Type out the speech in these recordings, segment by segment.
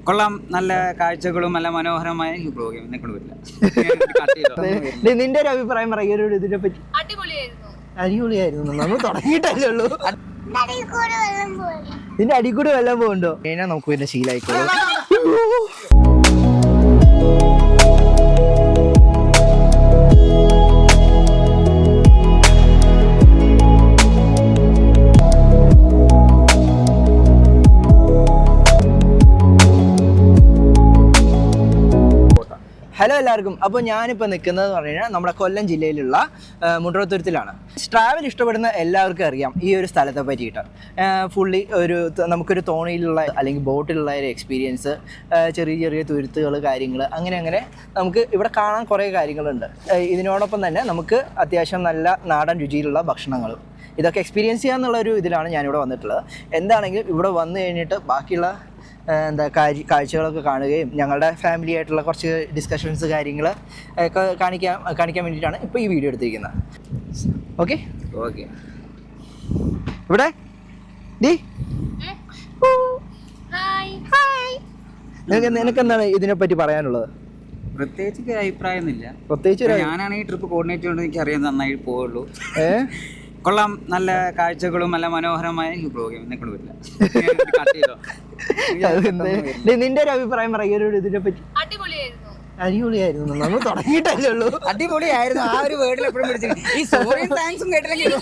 കൊള്ളാം, നല്ല കാഴ്ചകളും നല്ല മനോഹരമായ പ്രോഗ്രാം. നിന്റെ ഒരു അഭിപ്രായം പറയുക ഇതിനെ പറ്റി. അടിപൊളിയായിരുന്നു. നമ്മൾ തുടങ്ങിയിട്ടല്ലേ ഉള്ളൂ. ഇതിന്റെ അടി കൂടെ വെള്ളം പോകുന്നുണ്ടോ? നമുക്ക് പിന്നെ ശീലമായിക്കോളൂ. ഹലോ എല്ലാവർക്കും. അപ്പോൾ ഞാനിപ്പോൾ നിൽക്കുന്നത് എന്ന് പറഞ്ഞു കഴിഞ്ഞാൽ നമ്മുടെ കൊല്ലം ജില്ലയിലുള്ള മുട്ട്രത്തുരുത്തിലാണ്. ട്രാവൽ ഇഷ്ടപ്പെടുന്ന എല്ലാവർക്കും അറിയാം ഈ ഒരു സ്ഥലത്തെ പറ്റിയിട്ട്. ഫുള്ളി നമുക്കൊരു തോണിയിലുള്ള അല്ലെങ്കിൽ ബോട്ടിലുള്ള ഒരു എക്സ്പീരിയൻസ്, ചെറിയ ചെറിയ തുരുത്തുകൾ, കാര്യങ്ങൾ, അങ്ങനെ നമുക്ക് ഇവിടെ കാണാൻ കുറേ കാര്യങ്ങളുണ്ട്. ഇതിനോടൊപ്പം തന്നെ നമുക്ക് അത്യാവശ്യം നല്ല നാടൻ രുചിയിലുള്ള ഭക്ഷണങ്ങളും ഇതൊക്കെ എക്സ്പീരിയൻസ് ചെയ്യാന്നുള്ളൊരു ഇതിലാണ് ഞാനിവിടെ വന്നിട്ടുള്ളത്. എന്താണെങ്കിലും ഇവിടെ വന്നു കഴിഞ്ഞിട്ട് ബാക്കിയുള്ള കാഴ്ചകളൊക്കെ കാണുകയും ഞങ്ങളുടെ ഫാമിലി ആയിട്ടുള്ള കുറച്ച് ഡിസ്കഷൻസ് കാര്യങ്ങൾ ഒക്കെ കാണിക്കാൻ വേണ്ടിയിട്ടാണ് ഇപ്പോൾ ഈ വീഡിയോ എടുത്തിരിക്കുന്നത്. ഓക്കെ ഇവിടെ നിനക്കെന്താണ് ഇതിനെപ്പറ്റി പറയാനുള്ളത്? പ്രത്യേകിച്ച് അഭിപ്രായമൊന്നുമില്ല. ഞാനാണ് ഈ ട്രിപ്പ് കോർഡിനേറ്റ് കൊണ്ട് എനിക്ക് അറിയാൻ നന്നായി പോവുള്ളൂ. കൊള്ളാം, നല്ല കാഴ്ചകളും നല്ല മനോഹരമായ പ്രോഗ്രാം. നിന്റെ ഒരു അഭിപ്രായം പറയുക ഇതിനെ പറ്റി. അടിപൊളിയായിരുന്നു. നമ്മൾ തുടങ്ങിയിട്ടല്ലേ ഉള്ളൂ. അടിപൊളിയായിരുന്നു. ആ ഒരു വേർഡിൽ എപ്പോഴും പിടിച്ചിട്ടുണ്ട്. ഈ സോറിയും താങ്ക്സും കേട്ടില്ലെങ്കിൽ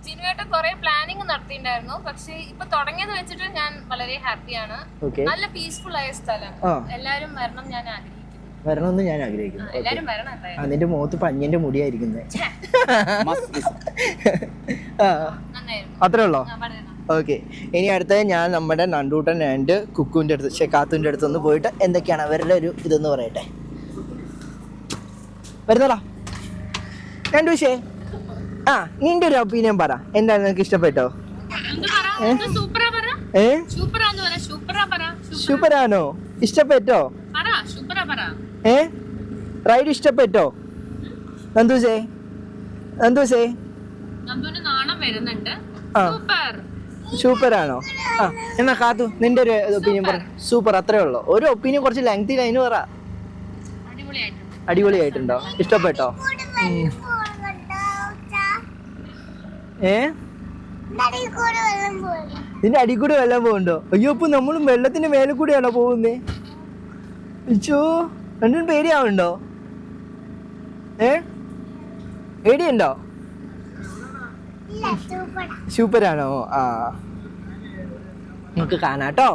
ജിനുവേട്ടൻ കുറെ പ്ലാനിങ് നടത്തിയിട്ടുണ്ടായിരുന്നു. പക്ഷെ ഇപ്പൊ തുടങ്ങിയത് വെച്ചിട്ട് ഞാൻ വളരെ ഹാപ്പിയാണ്. നല്ല പീസ്ഫുൾ ആയ സ്ഥലം. എല്ലാരും വരണം ഞാൻ ആഗ്രഹിക്കുന്നു. വരണമെന്ന് ഞാൻ ആഗ്രഹിക്കുന്നു. അതിന്റെ മുഖത്ത് പഞ്ഞിന്റെ മുടിയായിരിക്കുന്നത്. അത്രേ ഉള്ളോ? ഓക്കെ. ഇനി അടുത്തത് ഞാൻ നമ്മുടെ നണ്ടൂട്ടൻ ആൻഡ് കുക്കുവിൻ്റെ അടുത്ത്, കാത്തുവിൻ്റെ അടുത്ത് ഒന്ന് പോയിട്ട് എന്തൊക്കെയാണ് അവരുടെ ഒരു ഇതെന്ന് പറയട്ടെ. വരുന്നോളാ രണ്ടൂഷേ. നിന്റെ ഒരു ഒപ്പീനിയൻ പറ. എന്താണ് നിനക്ക് ഇഷ്ടപ്പെട്ടോ? സൂപ്പറാണോ? ഇഷ്ടപ്പെട്ടോ? റൈഡ് ഇഷ്ടപ്പെട്ടോ? നന്ദൂസേ സൂപ്പറാണോ? എന്നാ കാത്തു നിന്റെ ഒരു ഒപ്പീനിയൻ പറ. സൂപ്പർ, അത്രേ ഉള്ളൂ. ഒരു ഒപ്പീനിയൻ കുറച്ച് ലെങ്തി ലൈന് പറ. അടിപൊളിയായിട്ടുണ്ടോ? ഇഷ്ടപ്പെട്ടോ? ഇതിന്റെ അടി കൂടെ വെള്ളം പോകുന്നുണ്ടോ? അയ്യോ, ഇപ്പൊ നമ്മളും വെള്ളത്തിന്റെ മേലെ കൂടെയാണോ പോകുന്നേ? അയ്യോ, രണ്ടും പേടിയാവുന്നുണ്ടോ? പേടിയുണ്ടോ? സൂപ്പറാണോ? നമുക്ക് കാണാട്ടോ.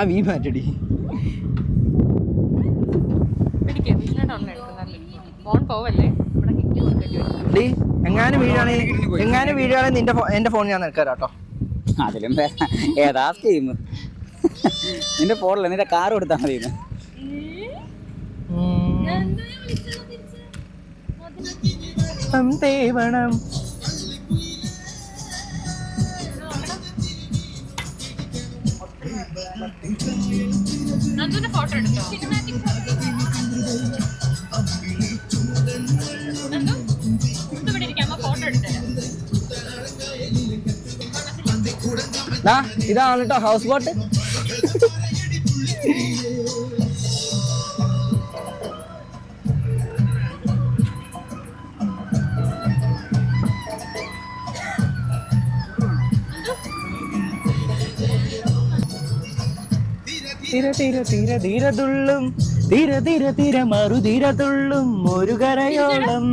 ആ വീ മാറ്റടി. ഡി എങ്ങാനും വീഴാണെങ്കിൽ എൻ്റെ ഫോൺ ഞാൻ നിൽക്കാം കേട്ടോ. അതിലും ഏതാ സ്കീം? നിന്റെ ഫോണില്ല, നിന്റെ കാർ കൊടുത്താൽ മതി. വേണം ഫോട്ടോ എടുത്തോ? ഫോട്ടോ എടുത്തരാം. ഇതാണ് കേട്ടോ ഹൗസ് ബോട്ട്. തീരതുള്ളും തീര മറുതീരതുള്ളും ഒരു കരയോളം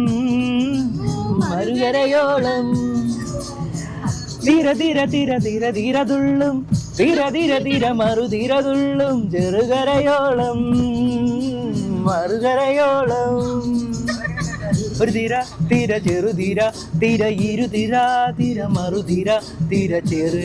മറുകരയോളം തീരതുള്ളും തീര മറുതീരതുള്ളും ചെറുകരയോളം മറുകരയോളം. ഒരു തീര ചെറുതീര ഇരുതീര മറുതീര ചെറു.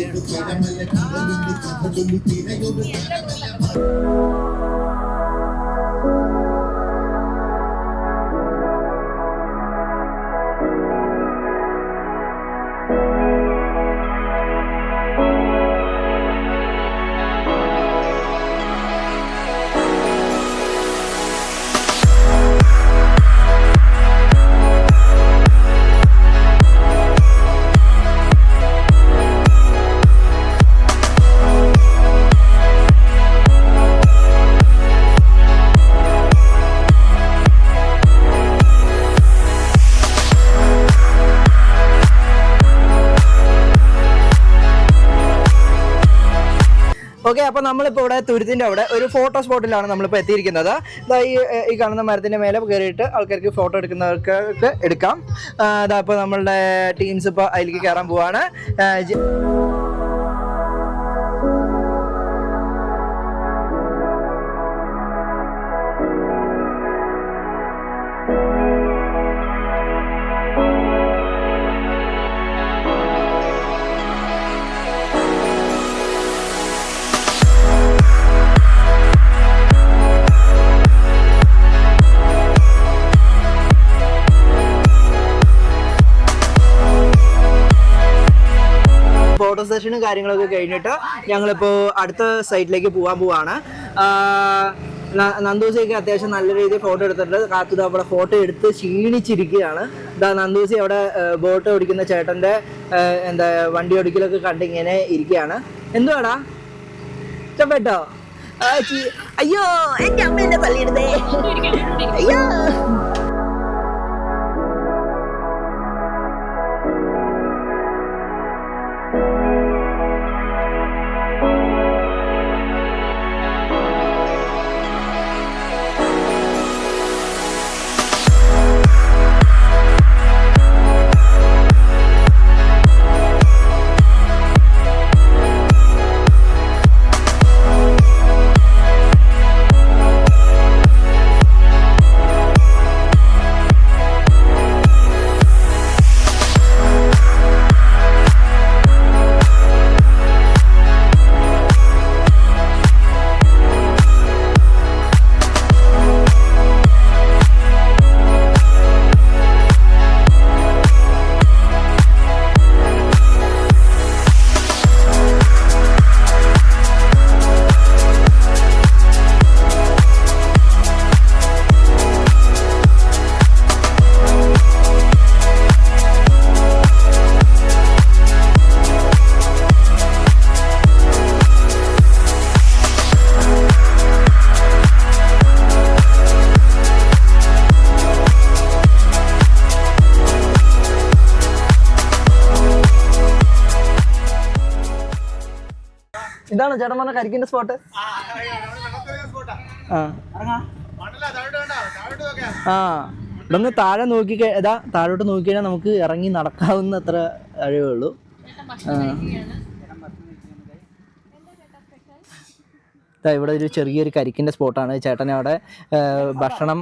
ഓക്കെ, അപ്പോൾ നമ്മളിപ്പോൾ ഇവിടെ തുരുത്തിൻ്റെ അവിടെ ഒരു ഫോട്ടോ സ്പോട്ടിലാണ് നമ്മളിപ്പോൾ എത്തിയിരിക്കുന്നത്. ഈ കാണുന്ന മരത്തിൻ്റെ മേലെ കയറിയിട്ട് ആൾക്കാർക്ക് ഫോട്ടോ എടുക്കുന്നവർക്ക് എടുക്കാം. അതാ ഇപ്പോൾ നമ്മളുടെ ടീംസ് ഇപ്പോൾ അതിലേക്ക് കയറാൻ പോവാണ്. ഫോട്ടോ സെഷനും കാര്യങ്ങളൊക്കെ കഴിഞ്ഞിട്ട് ഞങ്ങളിപ്പോൾ അടുത്ത സൈറ്റിലേക്ക് പോകാൻ പോവാണ്. നന്ദൂസിയൊക്കെ അത്യാവശ്യം നല്ല രീതിയിൽ ഫോട്ടോ എടുത്തിട്ടുണ്ട്. കാത്തു അവിടെ ഫോട്ടോ എടുത്ത് ക്ഷീണിച്ചിരിക്കുകയാണ്. നന്ദൂസി അവിടെ ബോട്ട് ഓടിക്കുന്ന ചേട്ടൻ്റെ വണ്ടി ഓടിക്കലൊക്കെ കണ്ടിങ്ങനെ ഇരിക്കുകയാണ്. എന്തുവാടാ ഇഷ്ടപ്പെട്ടോ? അയ്യോ എൻ്റെ അമ്മ എന്നെ തള്ളിയിടുന്നേ, അയ്യോ. ഇതാണ് ചേട്ടൻ പറഞ്ഞ കരിക്കിന്റെ സ്പോട്ട്. ഇതൊന്ന് താഴെ നോക്കി താഴോട്ട് നോക്കിക്കഴിഞ്ഞാൽ നമുക്ക് ഇറങ്ങി നടക്കാവുന്ന അത്ര കഴിവേ ഉള്ളൂ. ഇവിടെ ഒരു ചെറിയൊരു കരിക്കിൻ്റെ സ്പോട്ടാണ്. ചേട്ടൻ അവിടെ ഭക്ഷണം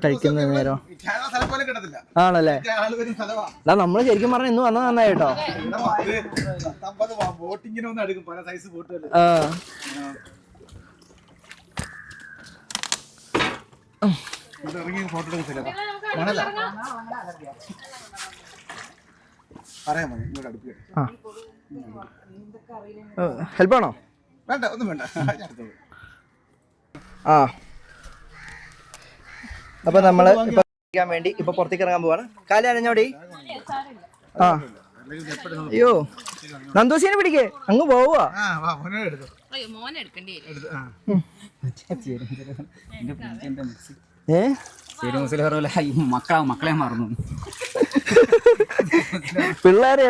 കഴിക്കുന്ന നേരം ആണല്ലേ? നമ്മൾ ശരിക്കും പറഞ്ഞാൽ ഇന്ന് വന്നത് നന്നായി കേട്ടോ. ഹെൽപ്പാണോ? വേണ്ട, ഒന്നും വേണ്ട. ആ അപ്പൊ നമ്മള് ഇപ്പൊ വേണ്ടി ഇപ്പൊ പുറത്തേക്ക് ഇറങ്ങാൻ പോവാണ്. കാലി അനഞ്ഞോടി. ആ അയ്യോ നന്ദോസിനെ പിടിക്കേ, അങ്ങ് പോവാ. മക്കളെ മറന്നു പിള്ളേരെ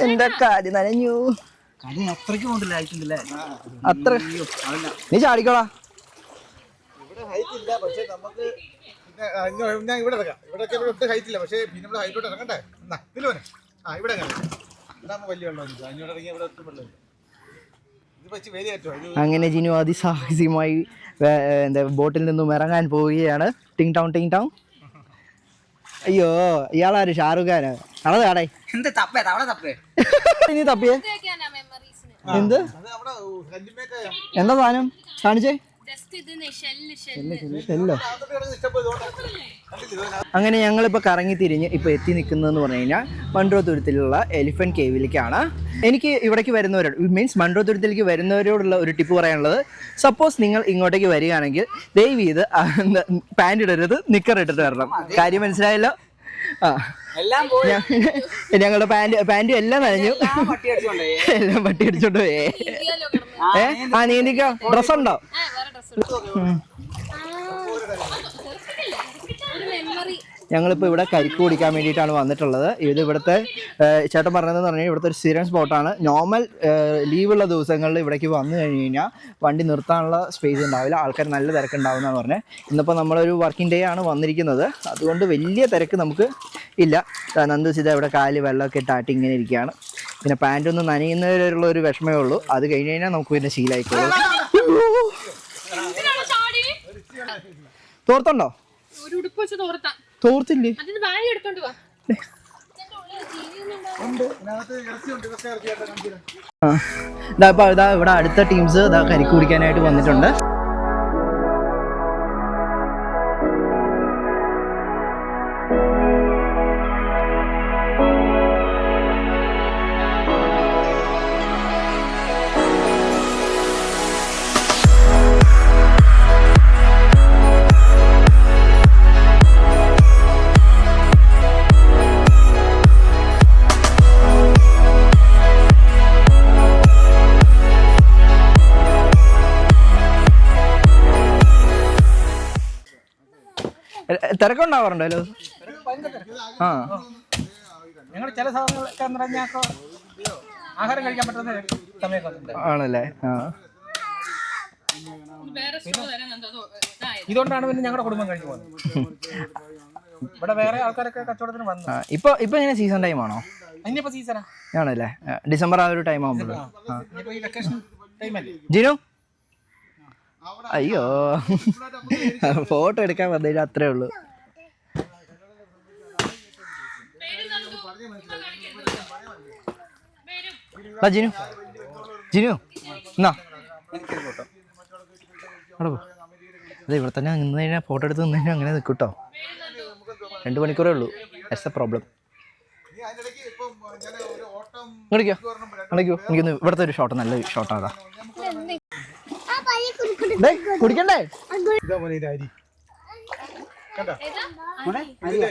എന്താ കാര്യം നനഞ്ഞു. അത്രയ്ക്ക് കൊണ്ടില്ല അത്ര നീ ചാടിക്കോളാ. ഞാൻ ഇവിടെ ഇറങ്ങാം. ഇവിടെയൊക്കെ ഇവിടെ ഹൈറ്റില്ല, പക്ഷേ പിന്നെ നമ്മൾ ഹൈറ്റോട്ട് ഇറങ്ങണ്ടേ. ഇതിൽ വരെ ഇവിടെ വലിയ വെള്ളം അതിനോട് ഇറങ്ങി ഇവിടെ ഒട്ടും വെള്ളം. അങ്ങനെ ജിനു അതിസാഹസികമായി എന്താ ബോട്ടിൽ നിന്നും ഇറങ്ങാൻ പോവുകയാണ്. ടിങ് ടൗൺ ടിങ് ടൗൺ. അയ്യോ ഇയാളാര്? ഷാറുഖ് ഖാന്. അളത് കാടേ ഇനി തപ്പിയേ എന്ത് എന്താ സാധനം കാണിച്ചേ? അങ്ങനെ ഞങ്ങളിപ്പോൾ കറങ്ങി തിരിഞ്ഞ് ഇപ്പോൾ എത്തി നിൽക്കുന്നതെന്ന് പറഞ്ഞു കഴിഞ്ഞാൽ മൺട്രോത്തുരുത്തിലുള്ള എലിഫന്റ് കേവിലേക്കാണ്. എനിക്ക് ഇവിടേക്ക് വരുന്നവരോട് മീൻസ് മൺട്രോത്തുരുത്തിലേക്ക് വരുന്നവരോടുള്ള ഒരു ടിപ്പ് പറയാനുള്ളത്, സപ്പോസ് നിങ്ങൾ ഇങ്ങോട്ടേക്ക് വരികയാണെങ്കിൽ ദയവ് ചെയ്ത് പാൻറ് ഇടരുത്, നിക്കർ ഇട്ടിട്ട് വരണം. കാര്യം മനസ്സിലായല്ലോ? ആ ഞങ്ങളുടെ പാൻറ്റും എല്ലാം നനഞ്ഞു, എല്ലാം പട്ടി അടിച്ചോണ്ട് പോയേ. ആ നീന്തിക്കോ. ഡ്രസ്സുണ്ടോ? ഞങ്ങളിപ്പോൾ ഇവിടെ കരിക്ക് കുടിക്കാൻ വേണ്ടിയിട്ടാണ് വന്നിട്ടുള്ളത്. ഇത് ഇവിടുത്തെ ചേട്ടൻ പറഞ്ഞതെന്ന് പറഞ്ഞാൽ ഇവിടുത്തെ ഒരു സ്ഥിരം സ്പോട്ടാണ്. നോർമൽ ലീവുള്ള ദിവസങ്ങളിൽ ഇവിടേക്ക് വന്നു കഴിഞ്ഞ് കഴിഞ്ഞാൽ വണ്ടി നിർത്താനുള്ള സ്പേസ് ഉണ്ടാവില്ല, ആൾക്കാർ നല്ല തിരക്കുണ്ടാവും എന്നാണ് പറഞ്ഞത്. ഇന്നിപ്പോൾ നമ്മളൊരു വർക്കിംഗ് ഡേ ആണ് വന്നിരിക്കുന്നത്, അതുകൊണ്ട് വലിയ തിരക്ക് നമുക്ക് ഇല്ല. നന്ദുസിത ഇവിടെ കാല് വെള്ളമൊക്കെ ഇട്ടാട്ടി ഇങ്ങനെ ഇരിക്കുകയാണ്. പിന്നെ പാൻറ്റൊന്നും നനയുന്നതിലുള്ള ഒരു വിഷമമേ ഉള്ളൂ, അത് കഴിഞ്ഞ് കഴിഞ്ഞാൽ നമുക്ക് പിന്നെ ശീലമായിക്കോളും. തോർത്തുണ്ടോ? തോർത്തില്ലേ? ഇതാ ഇവിടെ അടുത്ത ടീംസ് ഇതാ കരിക്ക് കുടിക്കാനായിട്ട് വന്നിട്ടുണ്ട്. തിരക്കുണ്ടാവാറുണ്ടല്ലോ? ആ ഞങ്ങൾ ചില സമയങ്ങളൊക്കെ ആഹാരം കഴിക്കാൻ പറ്റുന്ന സമയമൊക്കെ ആണല്ലേ? ആ ഇതുകൊണ്ടാണ് പിന്നെ ഞങ്ങളുടെ കുടുംബം കഴിഞ്ഞു പോകുന്നത്. ഇവിടെ വേറെ ആൾക്കാരൊക്കെ കച്ചവടത്തിന് വന്നു. ഇപ്പൊ എങ്ങനെ സീസൺ ടൈം ആണോ? അതിനിപ്പോ സീസണാ ആണല്ലേ? ഡിസംബർ ആ ഒരു ടൈം ആകുമ്പോൾ. ജിനു അയ്യോ ഫോട്ടോ എടുക്കാൻ വന്നതിന് അത്രേ ഉള്ളൂ. ജിനു ജിനു എന്നാ അതെ ഇവിടെ തന്നെ നിന്ന് കഴിഞ്ഞാൽ ഫോട്ടോ എടുത്ത് നിന്ന് കഴിഞ്ഞാൽ അങ്ങനെ നിൽക്കും കേട്ടോ. 2 മണിക്കൂറേ ഉള്ളൂ. That's a problem. കളിക്കോ കളിക്കോ. എനിക്കൊന്ന് ഇവിടുത്തെ ഒരു ഷോട്ട് നല്ല ഷോട്ടാണ്. കുടിക്കണ്ടേ?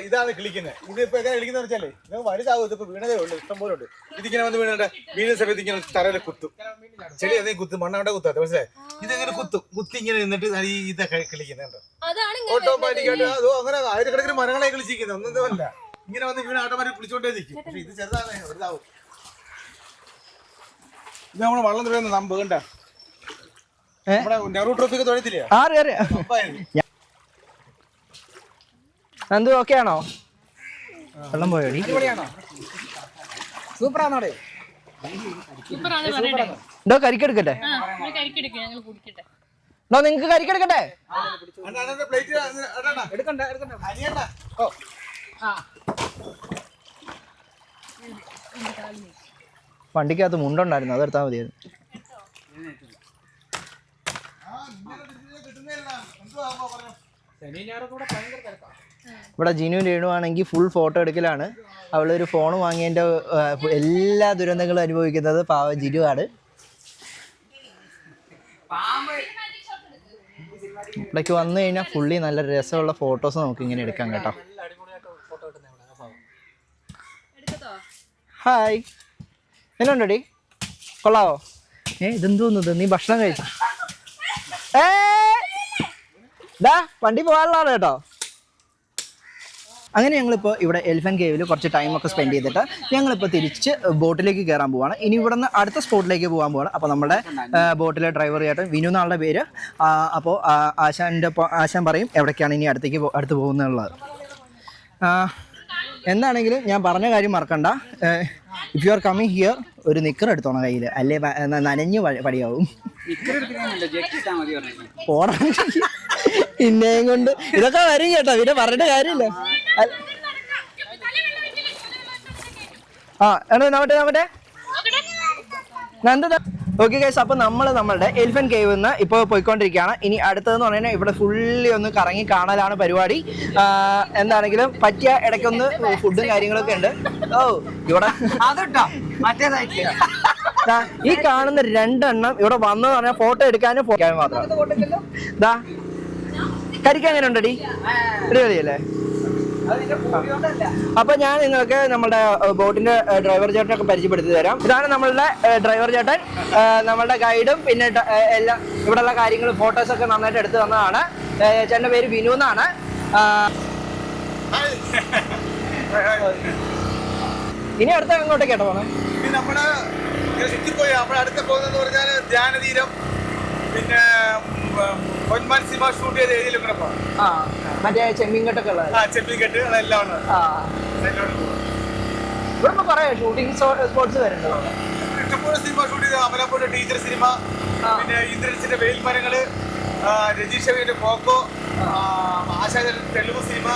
ഇതാണ് കിളിക്കുന്നത്. ഇതിപ്പോ എങ്ങനെ കിളിക്കുന്ന വെച്ചാലേ വലുതാവും. ഇതിപ്പോ വീണതേ ഉള്ളൂ, ഇഷ്ടം പോലെ ഉണ്ട്. ഇതിങ്ങനെ വന്ന് വീണ വീണ സമയത്ത് ഇങ്ങനെ തറയില് കുത്തും, ചെളി അതേ കുത്തും, മണ്ണവിടെ കുത്താത്ത മനസ്സിലായി. ഇതെങ്ങനെ കുത്തി ഇങ്ങനെ നിന്നിട്ട് ഇതൊക്കെ കിളിക്കുന്നുണ്ട് ഓട്ടോമാറ്റിക്കായിട്ട്. അതോ അങ്ങനെ ആയിരക്കണക്കിന് മരങ്ങളെ കിളിച്ചിരിക്കുന്നത് ഒന്നല്ല, ഇങ്ങനെ വന്ന് വീണ ഓട്ടോമാറ്റിക് കുളിച്ചോണ്ടേ നിൽക്കും. പക്ഷെ ഇത് ചെറുതാണ്, വലുതാവും. ഇത് നമ്മള് വള്ളം തുഴയുന്ന നമ്പ് കണ്ട നമ്മുടെ നെഹ്റു ട്രോഫിക്ക് തുഴയത്തില്ലേ? നന്ദു ഓക്കെ ആണോ? വെള്ളം പോയോടി? സൂപ്പറാണോടെ? സൂപ്പറാണ് പറയട്ടെ. എന്തോ കരിക്കെടുക്കട്ടെ? കരിക്കെടുക്കുക, ഞങ്ങൾ കുടിക്കട്ടെ. എന്തോ നിങ്ങക്ക് കരിക്കെടുക്കട്ടെ? വണ്ടിക്കകത്ത് മുണ്ടുണ്ടായിരുന്നു, അതെടുത്താൽ മതിയായിരുന്നു. ഇവിടെ ജിനു രേണുവാണെങ്കിൽ ഫുൾ ഫോട്ടോ എടുക്കലാണ്. അവളൊരു ഫോൺ വാങ്ങിയതിൻ്റെ എല്ലാ ദുരന്തങ്ങളും അനുഭവിക്കുന്നത് പാവ ജിനു ആണ്. ഇവിടേക്ക് വന്നു കഴിഞ്ഞാൽ ഫുള്ളി നല്ല രസമുള്ള ഫോട്ടോസ് നമുക്ക് ഇങ്ങനെ എടുക്കാം കേട്ടോ. ഹായ്, എന്നുണ്ടടി? കൊള്ളാവോ? ഇതെന്തോന്നത്? നീ ഭക്ഷണം കഴിച്ചു? വണ്ടി പോകാനുള്ളതാണ് കേട്ടോ. അങ്ങനെ ഞങ്ങളിപ്പോൾ ഇവിടെ എലിഫന്റ് കേവിൽ കുറച്ച് ടൈമൊക്കെ സ്പെൻഡ് ചെയ്തിട്ട് ഞങ്ങളിപ്പോൾ തിരിച്ച് ബോട്ടിലേക്ക് കയറാൻ പോവാണ്. ഇനി ഇവിടെ നിന്ന് അടുത്ത സ്പോട്ടിലേക്ക് പോകാൻ പോവാണ്. അപ്പോൾ നമ്മുടെ ബോട്ടിലെ ഡ്രൈവർ ചേട്ടൻ വിനു എന്നാളുടെ പേര്. അപ്പോൾ ആശാൻ പറയും എവിടേക്കാണ് ഇനി അടുത്ത് പോകുന്നുള്ളത്. എന്താണെങ്കിലും ഞാൻ പറഞ്ഞ കാര്യം മറക്കണ്ട. If you are coming here ഒരു നിക്കർ എടുത്തോണം കയ്യിൽ, അല്ലേ നനഞ്ഞ് പടിയാവും. പിന്നെയും കൊണ്ട് ഇതൊക്കെ വരും കേട്ടോ, പിന്നെ പറഞ്ഞിട്ട് കാര്യമില്ല. നോട്ടെ നന്ദ. ഓക്കെ ഗൈസ്, അപ്പോൾ നമ്മളുടെ എലിഫന്റ് കേവ് നിന്ന് ഇപ്പോൾ പോയിക്കൊണ്ടിരിക്കുകയാണ്. ഇനി അടുത്തതെന്ന് പറഞ്ഞാൽ ഇവിടെ ഫുള്ളി ഒന്ന് കറങ്ങി കാണലാണ് പരിപാടി. എന്താണെങ്കിലും പറ്റിയ ഇടയ്ക്കൊന്ന് ഫുഡും കാര്യങ്ങളൊക്കെ ഉണ്ട്. ഓ ഇവിടെ ഈ കാണുന്ന 2 എണ്ണം ഇവിടെ വന്നെന്ന് പറഞ്ഞാൽ ഫോട്ടോ എടുക്കാനും മാത്രം. ഇതാ കരിക്ക് എങ്ങനെ ഉണ്ടടി? അടിപൊളിയല്ലേ? അപ്പൊ ഞാൻ നിങ്ങൾക്ക് നമ്മുടെ ബോട്ടിന്റെ ഡ്രൈവർ ചേട്ടനൊക്കെ പരിചയപ്പെടുത്തി തരാം. ഇതാണ് നമ്മളുടെ ഡ്രൈവർ ചേട്ടൻ, നമ്മളുടെ ഗൈഡും പിന്നെ എല്ലാം ഇവിടെയുള്ള കാര്യങ്ങളും ഫോട്ടോസൊക്കെ നന്നായിട്ട് എടുത്തു തന്നതാണ്. ചേട്ടൻ്റെ പേര് വിനു എന്നാണ്. ഇനി അടുത്ത എങ്ങോട്ടേക്ക് കേട്ടോ പോണേ? നമ്മുടെ ചുറ്റിപ്പോയി നമ്മുടെ അടുത്ത പോകുന്നതെന്ന് പറഞ്ഞാൽ ധ്യാനതീരം, പിന്നെ പൊന്മാൻ സിനിമ ഷൂട്ട് ചെയ്ത ഏരിയയിലൊക്കെ പോകാം. മറ്റേ ചെമ്മീൻകെട്ടൊക്കെ ഉള്ളത്. ചെമ്മീൻകെട്ട് അതെല്ലാം ഉണ്ട്. ഇവിടെ പറയാം ഷൂട്ടിംഗ് സ്പോട്ട്സ് വരുന്നുണ്ട്. ഇഷ്ടംപോലെ സിനിമ ഷൂട്ട് ചെയ്ത അമലപ്പുഴ ടീച്ചർ സിനിമ, പിന്നെ ഇന്ദ്രൻസിന്റെ വെയിൽമരങ്ങള്, രജീഷ് ഷവിന്റെ കോക്കോ, ആശാന്റെ തെലുഗു സിനിമ,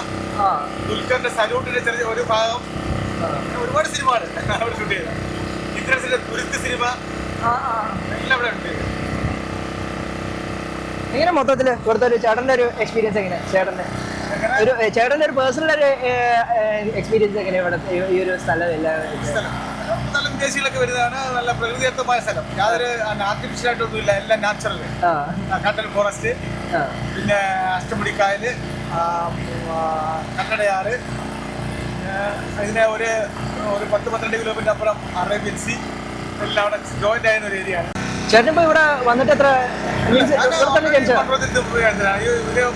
ദുൽഖറിന്റെ സലൂട്ടിന്റെ ചെറിയ ഒരു ഭാഗം, ഒരുപാട് സിനിമകൾ അവിടെ ഷൂട്ട് ചെയ്ത. ഇന്ദ്രൻസിന്റെ തുരുത്ത് സിനിമ എല്ലാം ഇവിടെ ഉണ്ട്. എങ്ങനെ മൊത്തത്തില് ഇവിടുത്തെ ഒരു ചേട്ടൻ്റെ ഒരു എക്സ്പീരിയൻസ് എങ്ങനെ? ചേട്ടൻ്റെ ഒരു പേഴ്സണൽ ഒരു എക്സ്പീരിയൻസ് എങ്ങനെ ഇവിടെ ഈ ഒരു സ്ഥലം? നല്ല വിദേശികളൊക്കെ വരുന്നതാണ്. നല്ല പ്രകൃതിദത്തമായ സ്ഥലം, യാതൊരു ആർട്ടിഫിഷ്യൽ ആയിട്ടൊന്നും ഇല്ല, എല്ലാം നാച്ചുറൽ. കണ്ടൽ ഫോറസ്റ്റ്, പിന്നെ അഷ്ടമുടിക്കായല്, കന്നടയാറ്, ഇതിനെ ഒരു 10-12 കിലോമീറ്റർ അപ്പുറം അറേബ്യൻ സീ, എല്ലാം അവിടെ ജോയിന്റ് ആയിരുന്ന ഒരു ഏരിയ ആണ്. ചേട്ടൻ ഇപ്പൊ ഇവിടെ വന്നിട്ട് എത്ര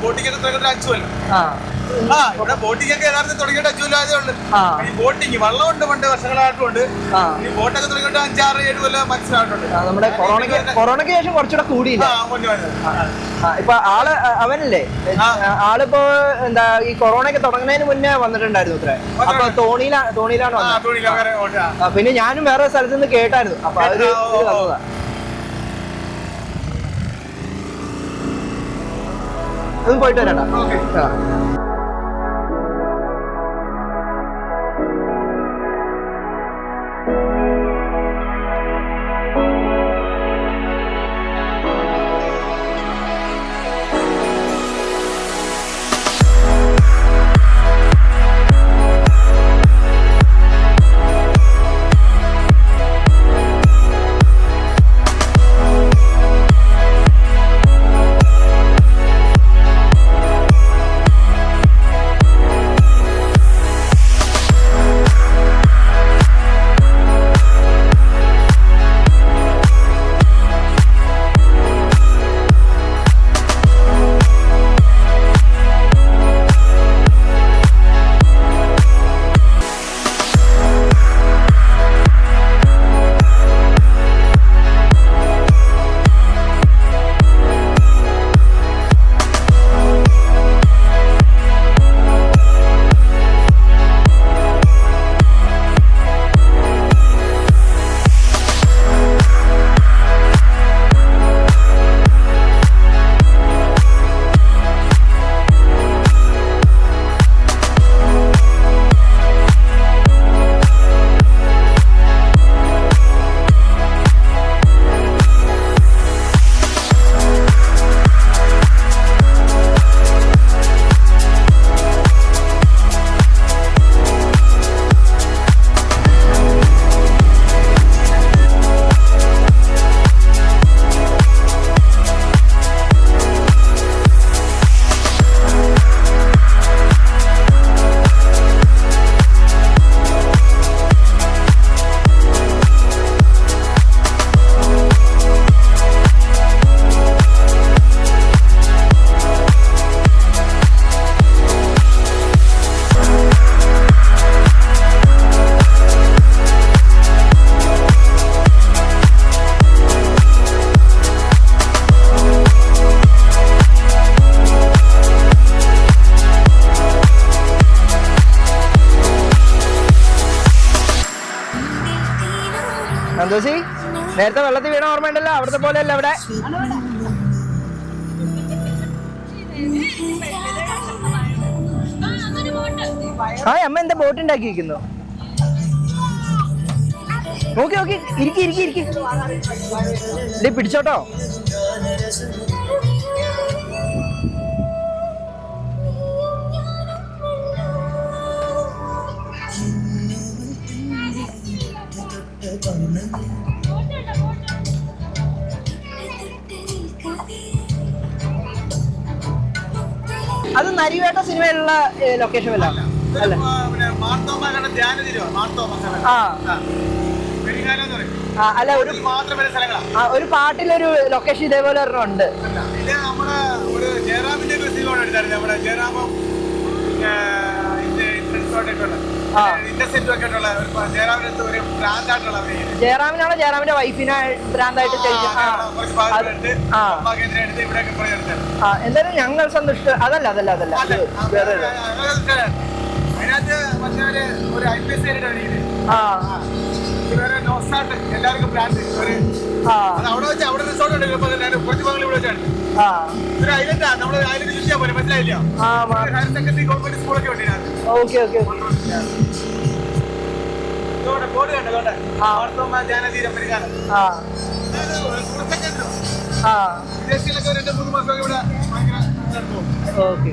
ബോട്ടിംഗ് തുടങ്ങിയിട്ട് 5 കൊല്ലം. ഇവിടെ ബോട്ടിംഗ് ഒക്കെ യഥാർത്ഥത്തിൽ തുടങ്ങിയിട്ട് 5 കൊല്ലം ആയതേ ഉള്ളൂ. ഈ ബോട്ടിംഗ് വള്ളമുണ്ട് പണ്ട് വർഷങ്ങളായിട്ടുണ്ട്. ഈ ബോട്ടൊക്കെ തുടങ്ങിയിട്ട് 5-6-7 കൊല്ലം മനസ്സിലായിട്ടുണ്ട്. നമ്മുടെ കൊറോണയ്ക്ക് ശേഷം കുറച്ചുകൂടെ കൂടിയില്ല. ഇപ്പൊ അവനല്ലേ ആളിപ്പോ എന്താ ഈ കൊറോണയൊക്കെ തുടങ്ങുന്നതിന് മുന്നേ വന്നിട്ടുണ്ടായിരുന്നു ഇത്ര. അപ്പൊ തോണിയിലാണ് വന്നത്. പിന്നെ ഞാനും വേറെ സ്ഥലത്ത് നിന്ന് കേട്ടായിരുന്നു. അപ്പൊ അവര് വന്നതാ. അതും പോയിട്ട് വരാം. സന്തോഷി നേരത്തെ വെള്ളത്തിൽ വീണ ഓർമ്മയുണ്ടല്ലോ, അവിടുത്തെ പോലെയല്ല ഇവിടെ. ആ അമ്മ എന്താ ബോട്ട് ഉണ്ടാക്കിയിരിക്കുന്നു? നോക്കി നോക്കി, ഇരിക്കി ഇരിക്കി ഇരിക്കി, ഇത് പിടിച്ചോട്ടോ. അത് നരിവേട്ട സിനിമയിലുള്ള ലൊക്കേഷൻ വല്ല അല്ല? അല്ല, ഒരു പാട്ടിലൊരു ലൊക്കേഷൻ ഇതേപോലെ ഒരെണ്ണം ഉണ്ട്. ജയറാമിനാണോ ജയറാമിന്റെ വൈഫിനെ ഭ്രാന്തായിട്ട് എന്തായാലും ഞങ്ങൾ സന്തുഷ്ട. അതല്ല അതല്ല അതല്ല വേറെ എല്ലാവർക്കും ബ്രാൻഡ് അവിടെ വെച്ച് അവിടെ റിസോർട്ട് ഉണ്ട്. കുറച്ച് ഭാഗങ്ങൾ ഇവിടെ വെച്ചാണ് ഒരു ഐലൻഡാ. നമ്മുടെ ഐലൻഡ് ചുറ്റിയാ പോലെ മനസ്സിലായില്ല. ഹയർ സെക്കൻഡറി ഗവൺമെന്റ് സ്കൂളൊക്കെ ഉണ്ട്. Okay okay. ബോർഡ് കണ്ടോ? ധ്യാനതീരം പരിഹാരം വിദേശികളൊക്കെ 2-3 മാസമൊക്കെ ഇവിടെ ഭയങ്കര. ഓക്കെ.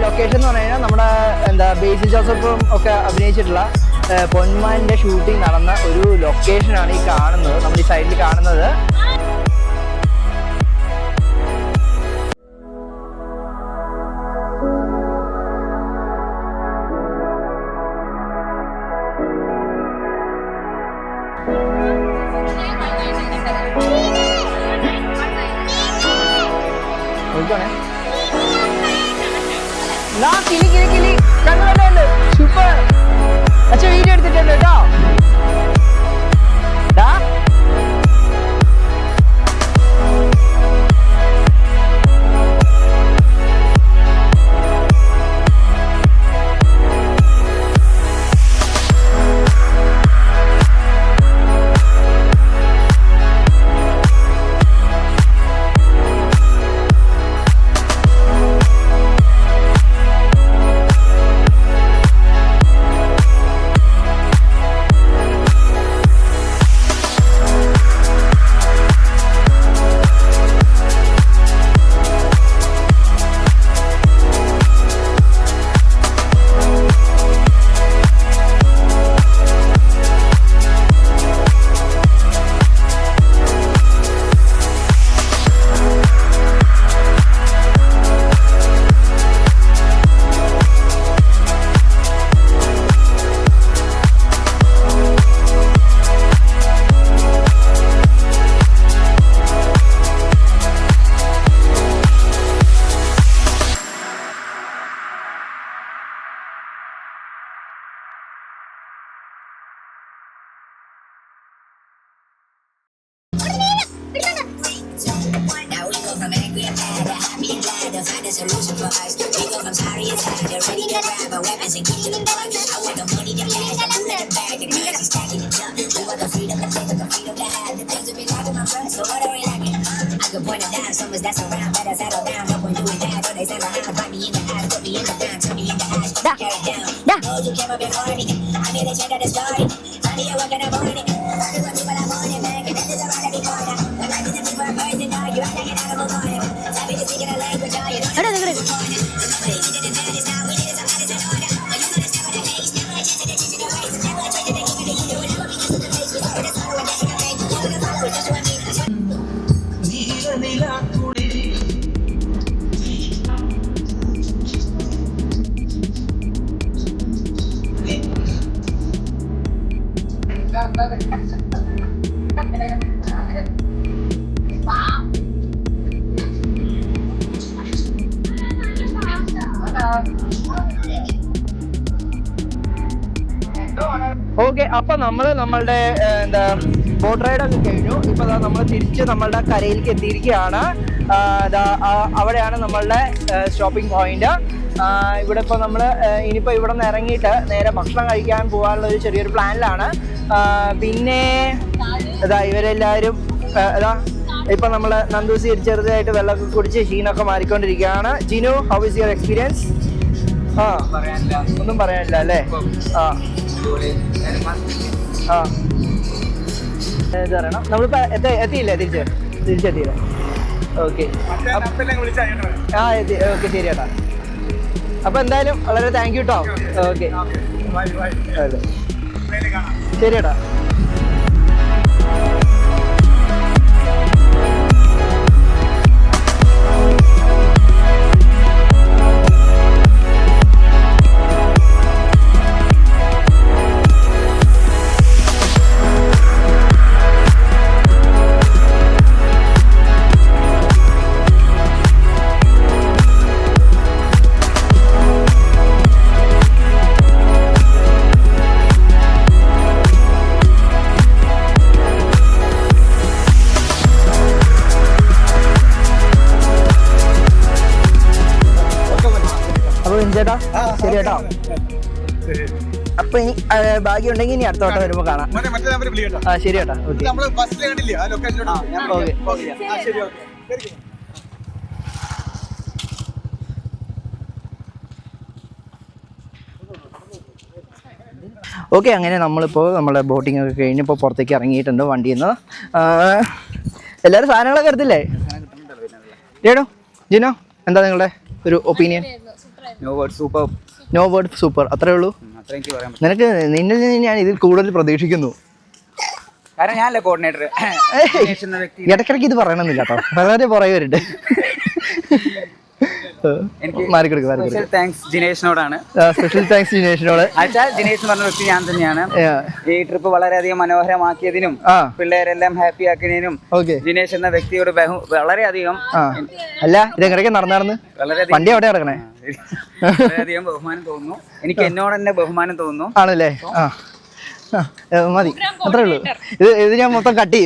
ലൊക്കേഷൻ എന്ന് പറഞ്ഞു കഴിഞ്ഞാൽ നമ്മുടെ എന്താ ബേസിൽ ജോസഫും ഒക്കെ അഭിനയിച്ചിട്ടുള്ള പൊന്മാന്റെ ഷൂട്ടിംഗ് നടന്ന ഒരു ലൊക്കേഷനാണ് ഈ കാണുന്നത്, നമ്മൾ ഈ സൈഡിൽ കാണുന്നത്. കിളി കിളി കിളി കണ്ണുണ്ട് സൂപ്പർ. അച്ഛൻ വീഡിയോ എടുത്തിട്ടുണ്ട് കേട്ടോ. find a solution for us. We go from sorry inside, they're ready to grab our weapons and keep them going. I want the money, the cash, the food in the bag, the currency stacking the junk. We want the freedom to take, the freedom to have, the things that be like in my friends. So what are we lacking? I could point it down, someone's that's around, better settle down. No one doing that, or they settle down. Find me in the ass, put me in the ground, turn me in the ash, carry it down. Those who came up before me, I'm here to change the story. I'm here working up on it. I do what people I want it, man. This is around every corner. The life is a for a person, now you act like an animal corner. Savage is speaking a language, all you know. Okay, അപ്പൊ നമ്മളുടെ എന്താ boat റൈഡൊക്കെ കഴിഞ്ഞു. ഇപ്പൊ നമ്മൾ തിരിച്ച് നമ്മളുടെ കരയിലേക്ക് എത്തിയിരിക്കുകയാണ്. അവിടെയാണ് നമ്മളുടെ സ്റ്റോപ്പിംഗ് പോയിന്റ്. ഇവിടെ ഇപ്പോൾ നമ്മൾ ഇനിയിപ്പോൾ ഇവിടെ നിന്ന് ഇറങ്ങിയിട്ട് നേരെ ഭക്ഷണം കഴിക്കാൻ പോകാനുള്ള ഒരു ചെറിയൊരു പ്ലാനിലാണ്. പിന്നെ ഇവരെല്ലാവരും ഇപ്പൊ നമ്മള് നന്ദൂസി ചെറുതായിട്ട് വെള്ളമൊക്കെ കുടിച്ച് ക്ഷീണമൊക്കെ മാറിക്കൊണ്ടിരിക്കുകയാണ്. Jinu, how is your experience? ഒന്നും പറയാനില്ല അല്ലേ? ഇതറിയണം, നമ്മളിപ്പോ എത്തിയില്ലേ? തിരിച്ചെത്തിയില്ലേ? ഓക്കെ, എത്തി. ഓക്കെ, ശരി ചേട്ടാ. അപ്പൊ എന്തായാലും വളരെ താങ്ക് യു കേട്ടോ. ഓക്കെ, ശരി ചേട്ടാ. ചേട്ടാ, ശരി കേട്ടോ. അപ്പൊ ഇനി ഭാഗ്യം ഉണ്ടെങ്കിൽ ഇനി അടുത്ത വട്ടം വരുമ്പോ കാണാം. ശരി ചേട്ടാ. ഓക്കെ, അങ്ങനെ നമ്മളിപ്പോൾ നമ്മുടെ ബോട്ടിംഗ് ഒക്കെ കഴിഞ്ഞപ്പോൾ പുറത്തേക്ക് ഇറങ്ങിയിട്ടുണ്ട് വണ്ടിയിൽ നിന്ന്. എല്ലാവരും സാധനങ്ങളൊക്കെ എടുത്തില്ലേ? ജേണോ, ജിനോ, എന്താ നിങ്ങളുടെ ഒരു ഒപ്പീനിയൻ? നോ വേർഡ് സൂപ്പർ, അത്രേ ഉള്ളൂ. നിനക്ക് നിന്നിൽ നിന്ന് ഞാൻ ഇതിൽ കൂടുതൽ പ്രതീക്ഷിക്കുന്നു. ഇടയ്ക്കിടയ്ക്ക് ഇത് പറയണമെന്നില്ല കേട്ടോ, വളരെ പുറകെ സ്പെഷ്യൽ താങ്ക്സ് ജിനേഷിനോടാണ്. ജിനേഷ് പറഞ്ഞ വ്യക്തി ഞാൻ തന്നെയാണ്. ഈ ട്രിപ്പ് വളരെയധികം മനോഹരമാക്കിയതിനും പിള്ളേരെല്ലാം ഹാപ്പി ആക്കിയതിനും ജിനേഷ് എന്ന വ്യക്തിയോട് വളരെയധികം വണ്ടി അവിടെ കിടക്കണേ വളരെയധികം ബഹുമാനം തോന്നുന്നു. എനിക്ക് എന്നോട് തന്നെ ബഹുമാനം തോന്നുന്നു. ആണല്ലേ? മതി, അത്രേ ഉള്ളൂ. ഇത് ഞാൻ മൊത്തം കട്ട്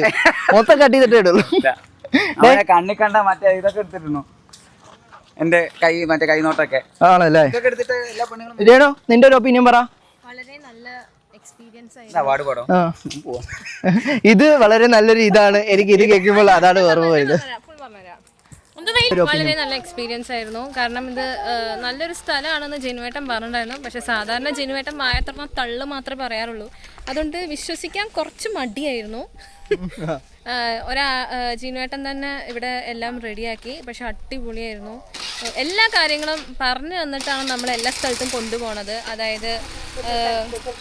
ചെയ്തിട്ടേ ഇടുള്ളൂ. കണ്ണി കണ്ട മറ്റേ ഇതൊക്കെ എടുത്തിരുന്നു, എന്റെ മറ്റേ കൈനോട്ടൊക്കെ. ആണല്ലേ? രേണു, നിന്റെ ഒരു ഒപ്പീനിയൻ പറ. അവാർഡ് പാടോ? ഇത് വളരെ നല്ലൊരു ഇതാണ്. എനിക്ക് ഇത് കേൾക്കുമ്പോൾ അതാണ് ഓർമ്മ വരുന്നത്. വളരെ നല്ല എക്സ്പീരിയൻസ് ആയിരുന്നു. കാരണം ഇത് നല്ലൊരു സ്ഥലമാണെന്ന് ജിനുവേട്ടൻ പറഞ്ഞിട്ടുണ്ടായിരുന്നു. പക്ഷെ സാധാരണ ജിനുവേട്ടൻ വായത്തറ തള്ളു മാത്രമേ പറയാറുള്ളൂ. അതുകൊണ്ട് വിശ്വസിക്കാൻ കുറച്ച് മടിയായിരുന്നു. ജിനുവേട്ടൻ തന്നെ ഇവിടെ എല്ലാം റെഡിയാക്കി. പക്ഷെ അടിപൊളിയായിരുന്നു. എല്ലാ കാര്യങ്ങളും പറഞ്ഞു തന്നിട്ടാണ് നമ്മൾ എല്ലാ സ്ഥലത്തും കൊണ്ടുപോകുന്നത്. അതായത്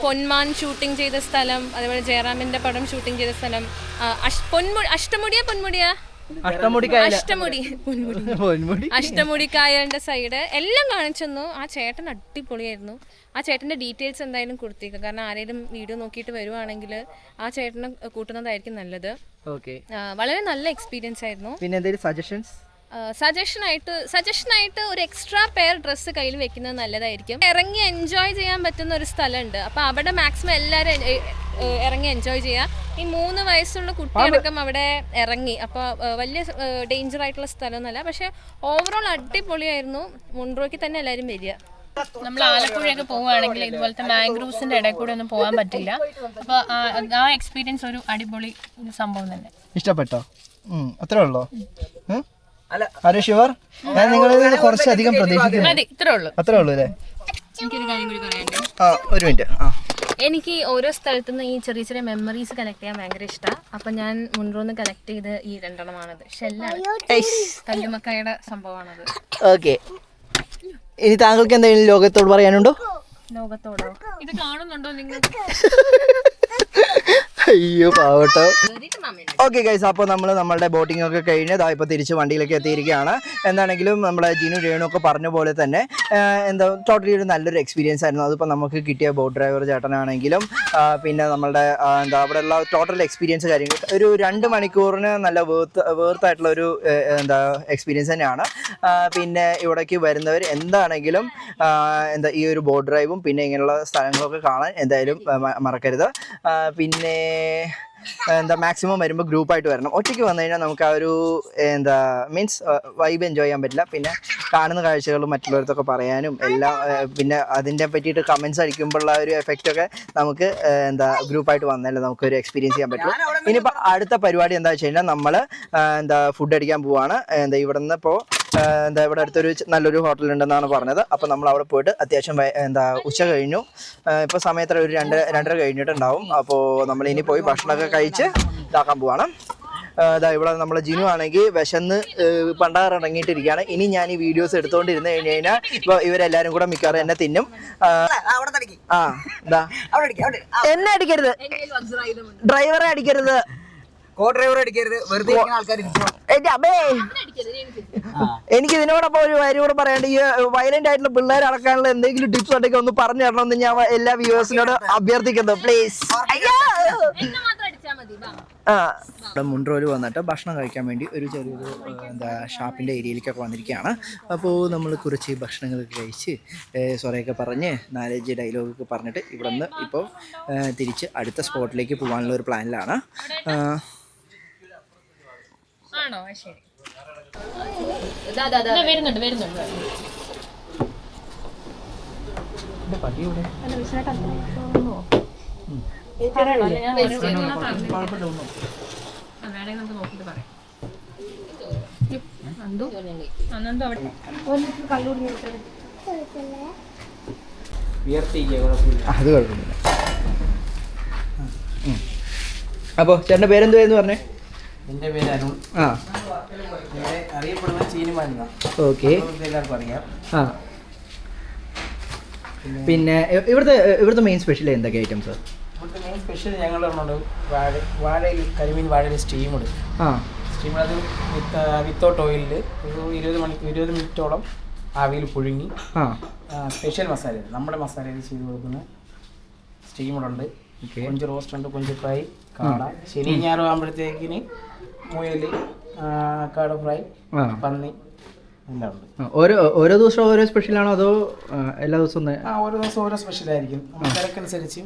പൊന്മാൻ ഷൂട്ടിംഗ് ചെയ്ത സ്ഥലം, അതേപോലെ ജയറാമിൻ്റെ പടം ഷൂട്ടിംഗ് ചെയ്ത സ്ഥലം, അഷ്ടമുടിക്കായലിന്റെ സൈഡ് എല്ലാം കാണിച്ചെന്നു. ആ ചേട്ടൻ അടിപൊളിയായിരുന്നു. ആ ചേട്ടന്റെ ഡീറ്റെയിൽസ് എന്തായാലും കൊടുത്തേക്കും. കാരണം ആരെങ്കിലും വീഡിയോ നോക്കിയിട്ട് വരുവാണെങ്കിൽ ആ ചേട്ടനെ കൂട്ടുന്നതായിരിക്കും നല്ലത്. വളരെ നല്ല എക്സ്പീരിയൻസ് ആയിരുന്നു. പിന്നെ എന്തെങ്കിലും സജഷൻസ്? സജഷനായിട്ട് ഒരു എക്സ്ട്രാ പെയർ ഡ്രസ്സ് കയ്യിൽ വെക്കുന്നത് നല്ലതായിരിക്കും. ഇറങ്ങി എൻജോയ് ചെയ്യാൻ പറ്റുന്ന ഒരു സ്ഥലമുണ്ട്, അപ്പോൾ അവിടെ മാക്സിമം എല്ലാവരും ഇറങ്ങി എൻജോയ് ചെയ്യുക. ഈ 3 വയസ്സുള്ള കുട്ടിയടക്കം അവിടെ ഇറങ്ങി. അപ്പോൾ വലിയ ഡേഞ്ചർ ആയിട്ടുള്ള സ്ഥലമൊന്നുമല്ല, പക്ഷേ ഓവറോൾ അടിപൊളിയായിരുന്നു. മുൺട്രോയ്ക്ക് തന്നെ എല്ലാവരും വരിക. നമ്മൾ ആലപ്പുഴയൊക്കെ പോവുകയാണെങ്കിൽ ഇതുപോലത്തെ മാംഗ്രൂവ്സിന്റെ ഇടയിൽ കൂടെ ഒന്നും പോകാൻ പറ്റില്ല. അപ്പോൾ ആ എക്സ്പീരിയൻസ് ഒരു അടിപൊളി സംഭവം തന്നെ. ഇഷ്ടപ്പെട്ടോ? അത്രേ ഉള്ളോ? ആര് ഷുവർ? ഞാൻ നിങ്ങളിൽ കുറച്ചധികം പ്രതീക്ഷിക്കുന്നു. അത്രേ ഉള്ളൂ അല്ലേ? എനിക്കൊരു കാര്യം കൂടി പറയാനുണ്ട്. ഒരു മിനിറ്റ്. എനിക്ക് ഓരോ സ്ഥലത്തു നിന്ന് ഈ ചെറിയ ചെറിയ മെമ്മറീസ് കലക്ട് ചെയ്യാൻ ഭയങ്കര ഇഷ്ടമാണ്. അപ്പം ഞാൻ മുൻപോന്ന് കലക്ട് ചെയ്ത് ഈ 2 ഷെല്ലാണ്. കല്ലുമക്കായുടെ സംഭവമാണത്. ഓക്കെ, ഇനി താങ്കൾക്ക് എന്തെങ്കിലും ലോകത്തോട് പറയാനുണ്ടോ? ലോകത്തോടോ? ഇത് കാണുന്നുണ്ടോ നിങ്ങൾ? അയ്യോ പാവട്ടോ. ഓക്കെ ഗൈസ്, അപ്പോൾ നമ്മൾ നമ്മളുടെ ബോട്ടിംഗ് ഒക്കെ കഴിഞ്ഞ് ഇപ്പോൾ തിരിച്ച് വണ്ടിയിലേക്ക് എത്തിയിരിക്കുകയാണ്. എന്താണെങ്കിലും നമ്മുടെ ജിനു രേണു ഒക്കെ പറഞ്ഞ പോലെ തന്നെ ടോട്ടലി ഒരു നല്ലൊരു എക്സ്പീരിയൻസ് ആയിരുന്നു. അതിപ്പോൾ നമുക്ക് കിട്ടിയ ബോട്ട് ഡ്രൈവർ ചേട്ടനാണെങ്കിലും പിന്നെ നമ്മളുടെ അവിടെയുള്ള ടോട്ടൽ എക്സ്പീരിയൻസ് കാര്യങ്ങൾ ഒരു 2 മണിക്കൂറിന് നല്ല വേർത്തായിട്ടുള്ള ഒരു എക്സ്പീരിയൻസ് തന്നെയാണ്. പിന്നെ ഇവിടേക്ക് വരുന്നവർ എന്താണെങ്കിലും ഈ ഒരു ബോട്ട് ഡ്രൈവും പിന്നെ ഇങ്ങനെയുള്ള സ്ഥലങ്ങളൊക്കെ കാണാൻ എന്തായാലും മറക്കരുത്. പിന്നെ മാക്സിമം വരുമ്പോൾ ഗ്രൂപ്പായിട്ട് വരണം. ഒറ്റയ്ക്ക് വന്നു കഴിഞ്ഞാൽ നമുക്ക് ആ ഒരു മീൻസ് വൈബ് എൻജോയ് ചെയ്യാൻ പറ്റില്ല. പിന്നെ കാണുന്ന കാഴ്ചകളും മറ്റുള്ളവർത്തൊക്കെ പറയാനും എല്ലാം പിന്നെ അതിനെ പറ്റിയിട്ട് കമൻസ് അടിക്കുമ്പോഴുള്ള ഒരു എഫക്റ്റൊക്കെ നമുക്ക് ഗ്രൂപ്പായിട്ട് വന്നാലേ നമുക്കൊരു എക്സ്പീരിയൻസ് ചെയ്യാൻ പറ്റുള്ളൂ. ഇനിയിപ്പോൾ അടുത്ത പരിപാടി എന്താ വെച്ച് കഴിഞ്ഞാൽ നമ്മൾ ഫുഡ് അടിക്കാൻ പോവാണ്. ഇവിടെ നിന്ന് ഇപ്പോൾ ഇവിടെ അടുത്തൊരു നല്ലൊരു ഹോട്ടലുണ്ടെന്നാണ് പറഞ്ഞത്. അപ്പോൾ നമ്മൾ അവിടെ പോയിട്ട് അത്യാവശ്യം ഉച്ച കഴിഞ്ഞു. ഇപ്പോൾ സമയത്ത് ഒരു 2:30 കഴിഞ്ഞിട്ടുണ്ടാവും. അപ്പോൾ നമ്മൾ ഇനി പോയി ഭക്ഷണമൊക്കെ കഴിച്ച് ഇതാക്കാൻ പോവാണ്. ഇവിടെ നമ്മളെ ജിനു ആണെങ്കിൽ വിശന്ന് പണ്ടാറിറങ്ങിയിട്ടിരിക്കുകയാണ്. ഇനി ഞാൻ ഈ വീഡിയോസ് എടുത്തുകൊണ്ടിരുന്ന് കഴിഞ്ഞ് കഴിഞ്ഞാൽ ഇപ്പോൾ ഇവരെല്ലാവരും കൂടെ മിക്കവാറും എന്നെ തിന്നും. എന്നെ അടിക്കരുത്, ഡ്രൈവറെ അടിക്കരുത്, കോ ഡ്രൈവർ അടിക്കരുത്, വെറുതെ ആൾക്കാർ. എനിക്ക് ഇതിനോടൊപ്പം ഒരു കാര്യം കൂടെ പറയാണ്ട്, ഈ വയലന്റ് ആയിട്ടുള്ള പിള്ളേർ അടക്കാനുള്ള എന്തെങ്കിലും ടിപ്സ് ഉണ്ടെങ്കിൽ ഒന്ന് പറഞ്ഞു തരണമെന്ന് ഞാൻ എല്ലാ വ്യൂവേഴ്സിനോട് അഭ്യർത്ഥിക്കുന്നു പ്ലീസ്. മുൻട്രോയിൽ വന്നിട്ട് ഭക്ഷണം കഴിക്കാൻ വേണ്ടി ഒരു ചെറിയൊരു ഷാപ്പിൻ്റെ ഏരിയയിലേക്കൊക്കെ വന്നിരിക്കുകയാണ്. അപ്പോൾ നമ്മൾ കുറച്ച് ഭക്ഷണങ്ങളൊക്കെ കഴിച്ച് സൊറയൊക്കെ പറഞ്ഞ് 4-5 ഡയലോഗൊക്കെ പറഞ്ഞിട്ട് ഇവിടെ നിന്ന് ഇപ്പോൾ തിരിച്ച് അടുത്ത സ്പോട്ടിലേക്ക് പോകാനുള്ള ഒരു പ്ലാനിലാണ്. ആണോ? ശരി, വരുന്നുണ്ട്. അത് കുഴപ്പമില്ല. അപ്പോൾ ചേട്ടൻ്റെ പേരെന്തുവായിരുന്നു പറഞ്ഞേ? എൻ്റെ പേര് അരുൺ. അറിയപ്പെടുന്നത് ചീനിമാൻ. ഓക്കെ, എല്ലാവർക്കും അറിയാം. പിന്നെ ഇവിടുത്തെ മെയിൻ സ്പെഷ്യൽ എന്തൊക്കെ ഐറ്റംസ്? ഇവിടുത്തെ മെയിൻ സ്പെഷ്യൽ ഞങ്ങൾ വാഴയിൽ കരിമീൻ വാഴയിൽ സ്റ്റീമുണ്ട്. സ്റ്റീം അത് വിത്തൗട്ട് ഓയിലിൽ ഒരു 20 മിനിറ്റോളം ആവിയിൽ പുഴുങ്ങി സ്പെഷ്യൽ മസാല, നമ്മുടെ മസാലയിൽ ചെയ്ത് കൊടുക്കുന്ന സ്റ്റീമുണ്ട്. കൊഞ്ച് റോസ്റ്റ് ഉണ്ട്, കൊഞ്ച് ഫ്രൈ, കാട. ശനി ഞായറും ആകുമ്പോഴത്തേക്കിന് മുയൽ, കാട ഫ്രൈ, പന്നി എല്ലാം ഉണ്ട്. ഓരോ ദിവസം ഓരോ സ്പെഷ്യലാണോ അതോ എല്ലാ ദിവസവും? ഓരോ ദിവസം ഓരോ സ്പെഷ്യലായിരിക്കും. തിരക്കനുസരിച്ച്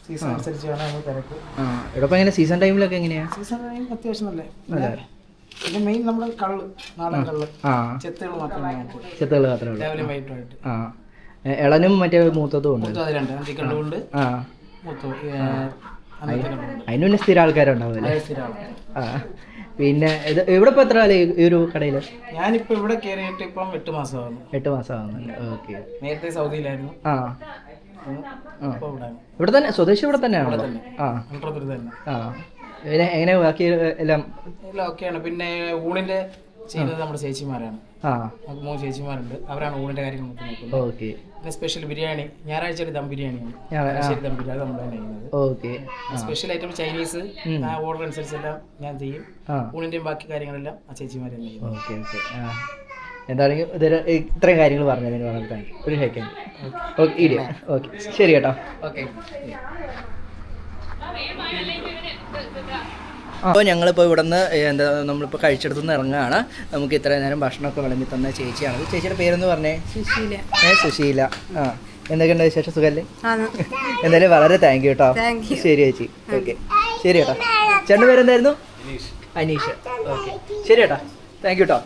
സീസൺ അനുസരിച്ചാണ് നമ്മൾ തിരക്ക്. ഇവിടെ എങ്ങനെ സീസൺ ടൈമിലൊക്കെ എങ്ങനെയാണ്? സീസൺ ടൈം അത്യാവശ്യം നല്ല. പിന്നെ മെയിൻ നമ്മുടെ കള്ള്, നാടൻ കള്ള്, ചെത്തുകൾ മാത്രമേ നമുക്ക്. ചെത്തുകൾ മാത്രമേ ഉള്ളൂ രാവിലെ വൈകിട്ടുമായിട്ട്. ഇളനും മറ്റേ മൂത്തതും ഉണ്ട്. മൂത്തതിലുണ്ട്, അഞ്ചിക്കള്ളുണ്ട്, അതിന് പിന്നെ സ്ഥിരം ആൾക്കാരുണ്ടാവില്ലേ? പിന്നെ ഇവിടെ ഇപ്പോൾ എത്ര കാലം ഈ ഒരു കടയിൽ? ഞാനിപ്പോൾ ഇവിടെ കയറിയിട്ട് ഇപ്പം 8 മാസമാകുന്നു. 8 മാസമാകുന്നല്ലേ? ഓക്കെ. നേരത്തെ സൗദിയിലായിരുന്നു. ഇവിടെ തന്നെ സ്വദേശി ഇവിടെ തന്നെയാണല്ലോ? പിന്നെ എങ്ങനെ ബാക്കി എല്ലാം ഓക്കെയാണ്. പിന്നെ ഊണിന്റെ ചെയ്യുന്നത് നമ്മുടെ ചേച്ചിമാരാണ്. 3 ചേച്ചിമാരുണ്ട്, അവരാണ് ഊണിന്റെ കാര്യങ്ങൾ നോക്കുന്നത്. ഓക്കെ. പിന്നെ സ്പെഷ്യൽ ബിരിയാണി ഞായറാഴ്ച ദം ബിരിയാണിയാണ്. ദം ബിരിയാണി നമ്മൾ തന്നെ ചെയ്യുന്നത്. Okay. Special item Chinese order അനുസരിച്ചെല്ലാം ഞാൻ ചെയ്യും. ഊണിന്റെയും ബാക്കി കാര്യങ്ങളെല്ലാം ആ ചേച്ചിമാർ തന്നെ ചെയ്യും. Okay okay. എന്താണെങ്കിൽ ഇത്രയും കാര്യങ്ങൾ പറഞ്ഞതിന് വളരെ താങ്ക് യു. ഒരു ഷേക്കാൻ. ഓക്കെ ഓക്കെ, ശരി കേട്ടോ. ഓക്കെ. അപ്പോൾ ഞങ്ങളിപ്പോൾ ഇവിടെ നിന്ന് എന്താ നമ്മളിപ്പോൾ കഴിച്ചെടുത്ത് നിന്ന് ഇറങ്ങുകയാണ്. നമുക്ക് ഇത്രയും നേരം ഭക്ഷണമൊക്കെ വിളമ്പി തന്ന ചേച്ചിയാണ്. ചേച്ചിയുടെ പേരെന്ന് പറഞ്ഞേ? സുശീല. ആ, എന്തൊക്കെയുണ്ട് വിശേഷം? സുഖമല്ലേ? എന്തായാലും വളരെ താങ്ക് യു കേട്ടോ. ശരി ചേച്ചി. ഓക്കെ, ശരി കേട്ടോ. ചേട്ടൻ്റെ പേരെന്തായിരുന്നു? അനീഷ്. ഓക്കെ, ശരി കേട്ടോ, താങ്ക് യു കേട്ടോ.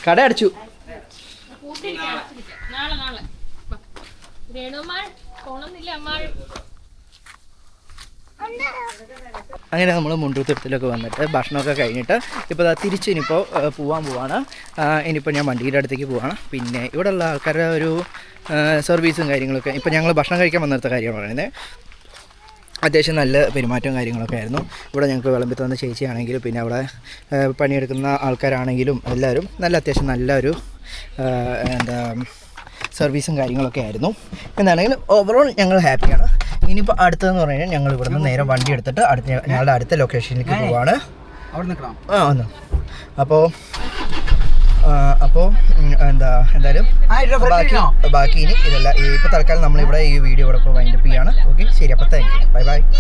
കട അടച്ചു. അങ്ങനെ നമ്മൾ മുണ്ടൂത്തുരുത്തിലൊക്കെ വന്നിട്ട് ഭക്ഷണമൊക്കെ കഴിഞ്ഞിട്ട് ഇപ്പോൾ തിരിച്ച് ഇനിയിപ്പോൾ പോകാൻ പോവാണ്. ഇനിയിപ്പോൾ ഞാൻ വണ്ടിയുടെ അടുത്തേക്ക് പോവാണ്. പിന്നെ ഇവിടെയുള്ള ആൾക്കാരുടെ ഒരു സർവീസും കാര്യങ്ങളൊക്കെ ഇപ്പോൾ ഞങ്ങൾ ഭക്ഷണം കഴിക്കാൻ വന്നിടത്ത കാര്യമാണ് പറയുന്നത്. അത്യാവശ്യം നല്ല പെരുമാറ്റവും കാര്യങ്ങളൊക്കെ ആയിരുന്നു. ഇവിടെ ഞങ്ങൾക്ക് വിളമ്പി തന്ന ചേച്ചിയാണെങ്കിലും പിന്നെ അവിടെ പണിയെടുക്കുന്ന ആൾക്കാരാണെങ്കിലും എല്ലാവരും അത്യാവശ്യം നല്ലൊരു എന്താ സർവീസും കാര്യങ്ങളൊക്കെ ആയിരുന്നു. എന്താണെങ്കിലും ഓവറോൾ ഞങ്ങൾ ഹാപ്പിയാണ്. ഇനിയിപ്പോൾ അടുത്തതെന്ന് പറഞ്ഞു കഴിഞ്ഞാൽ ഞങ്ങൾ ഇവിടെ നിന്ന് നേരെ വണ്ടി എടുത്തിട്ട് ഞങ്ങളുടെ അടുത്ത ലൊക്കേഷനിലേക്ക് പോവാണ്. ഒന്ന് അപ്പോൾ എന്തായാലും ബാക്കി ഇനി ഇതല്ല ഇപ്പോൾ തൽക്കാലം നമ്മളിവിടെ ഈ വീഡിയോ ഇവിടെ ഇപ്പോൾ വൈൻഡപ്പ് ചെയ്യാണ്. ഓക്കെ, ശരി. അപ്പോൾ താങ്ക് യു. Bye bye.